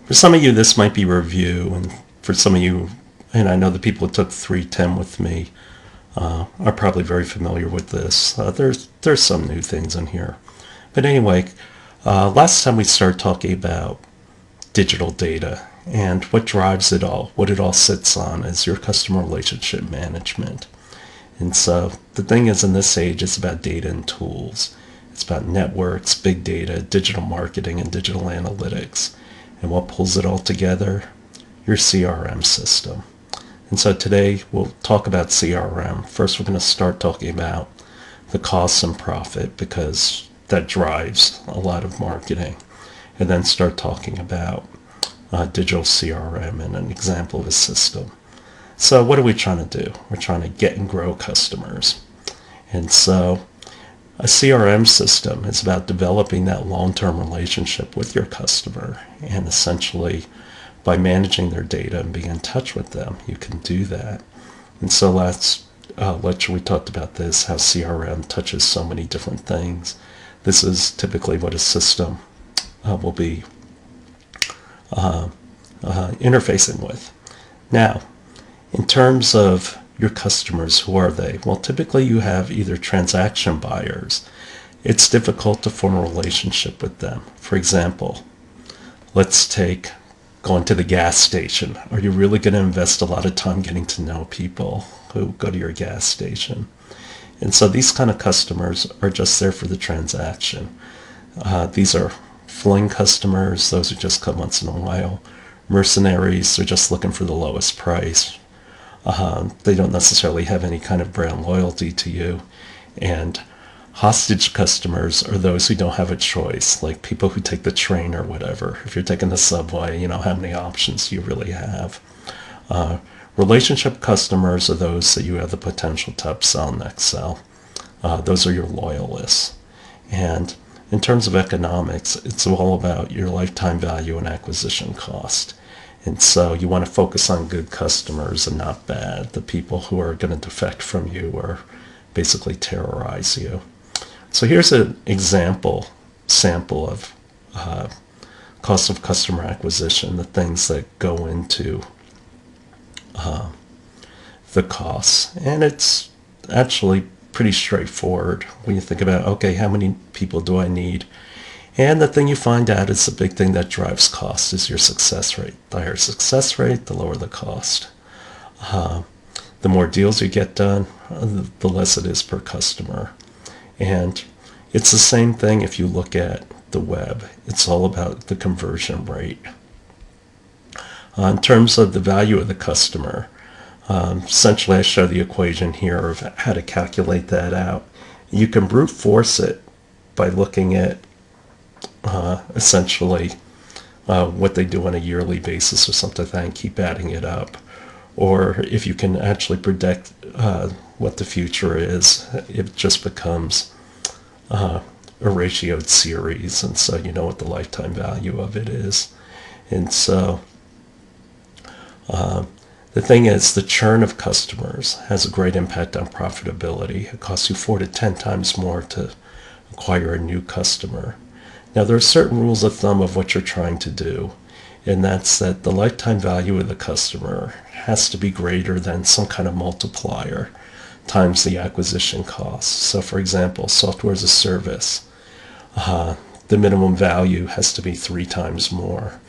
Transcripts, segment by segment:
For some of you, this might be review, and for some of you, and I know the people who took 310 with me are probably very familiar with this. There's some new things in here. But anyway, last time we started talking about digital data and what drives it all, what it all sits on is your customer relationship management. And so the thing is, in this age, it's about data and tools. It's about networks, big data, digital marketing, and digital analytics. And what pulls it all together? Your CRM system. And so today we'll talk about CRM. First, we're going to start talking about the cost and profit, because that drives a lot of marketing. And then start talking about digital CRM and an example of a system. So what are we trying to do? We're trying to get and grow customers. And so a CRM system is about developing that long-term relationship with your customer, and essentially by managing their data and being in touch with them, you can do that. And so last lecture we talked about this, how CRM touches so many different things. This is typically what a system will be interfacing with. Now, in terms of your customers, who are they? Well, typically you have either transaction buyers. It's difficult to form a relationship with them. For example, let's take going to the gas station. Are you really going to invest a lot of time getting to know people who go to your gas station? And so these kind of customers are just there for the transaction. These are fling customers, those who just come once in a while. Mercenaries, they're just looking for the lowest price. They don't necessarily have any kind of brand loyalty to you. And hostage customers are those who don't have a choice, like people who take the train or whatever. If you're taking the subway, how many options do you really have? Relationship customers are those that you have the potential to upsell, next sell. Those are your loyalists. And in terms of economics, it's all about your lifetime value and acquisition cost. And so you want to focus on good customers and not bad, the people who are going to defect from you or basically terrorize you. So here's an sample of cost of customer acquisition, the things that go into the costs. And it's actually pretty straightforward when you think about, okay, how many people do I need? And the thing you find out is the big thing that drives cost is your success rate. The higher success rate, the lower the cost. The more deals you get done, the less it is per customer. And it's the same thing if you look at the web. It's all about the conversion rate. In terms of the value of the customer, essentially I show the equation here of how to calculate that out. You can brute force it by looking at essentially what they do on a yearly basis or something like that and keep adding it up. Or if you can actually predict what the future is, it just becomes a ratioed series, and so you know what the lifetime value of it is. And so the thing is, the churn of customers has a great impact on profitability. It costs you 4 to 10 times more to acquire a new customer. Now, there are certain rules of thumb of what you're trying to do, and that's that the lifetime value of the customer has to be greater than some kind of multiplier times the acquisition cost. So, for example, software as a service, the minimum value has to be 3 times more.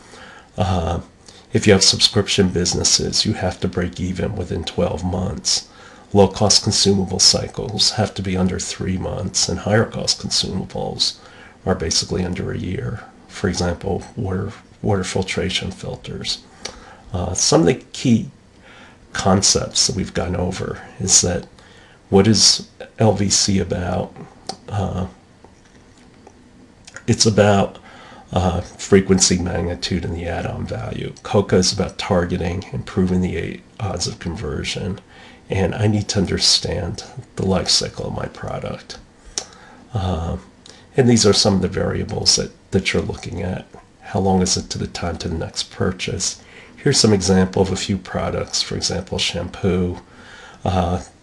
If you have subscription businesses, you have to break even within 12 months. Low-cost consumable cycles have to be under 3 months, and higher-cost consumables are basically under a year. For example, water filtration filters. Some of the key concepts that we've gone over is that what is LVC about? It's about frequency, magnitude, and the add-on value. COCA is about targeting, improving the odds of conversion, and I need to understand the life cycle of my product. And these are some of the variables that you're looking at. How long is it to the time to the next purchase? Here's some example of a few products, for example, shampoo.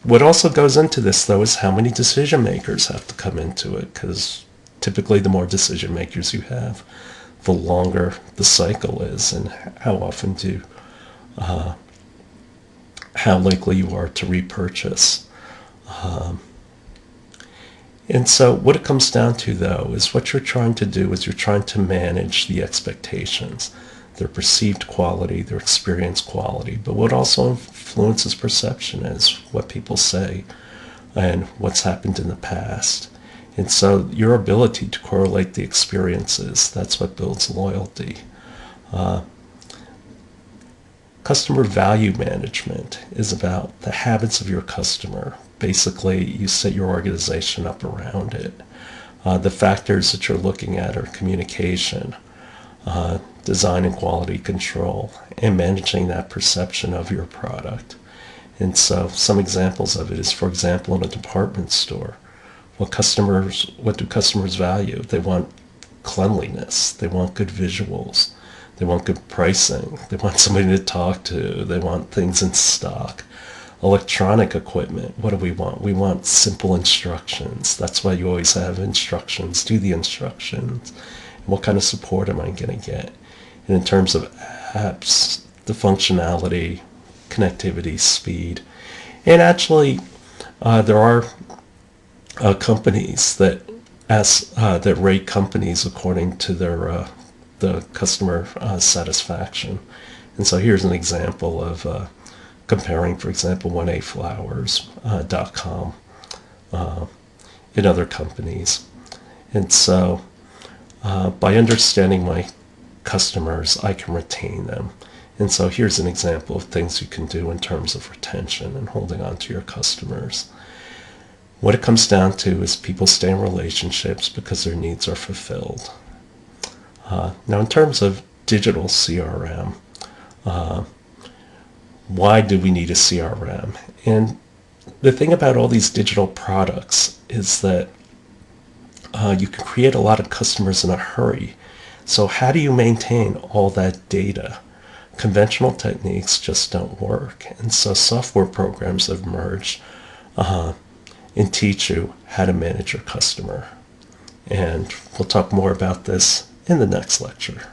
What also goes into this, though, is how many decision makers have to come into it, because typically the more decision makers you have, the longer the cycle is, and how often how likely you are to repurchase. And so what it comes down to, though, is what you're trying to do is you're trying to manage the expectations, their perceived quality, their experience quality. But what also influences perception is what people say and what's happened in the past. And so your ability to correlate the experiences, that's what builds loyalty. Customer value management is about the habits of your customer. Basically, you set your organization up around it. The factors that you're looking at are communication, design and quality control, and managing that perception of your product. And so some examples of it is, for example, in a department store, what do customers value? They want cleanliness. They want good visuals. They want good pricing. They want somebody to talk to. They want things in stock. Electronic equipment, what do we want? We want simple instructions. That's why you always have instructions. Do the instructions. And what kind of support am I going to get? And in terms of apps, the functionality, connectivity, speed. And actually, there are companies that rate companies according to their the customer satisfaction. And so here's an example of comparing, for example, 1aflowers.com in other companies. And so by understanding my customers, I can retain them. And so here's an example of things you can do in terms of retention and holding on to your customers. What it comes down to is people stay in relationships because their needs are fulfilled. Now, in terms of digital CRM, why do we need a CRM? And the thing about all these digital products is that you can create a lot of customers in a hurry. So how do you maintain all that data? Conventional techniques just don't work. And so software programs have emerged and teach you how to manage your customer. And we'll talk more about this in the next lecture.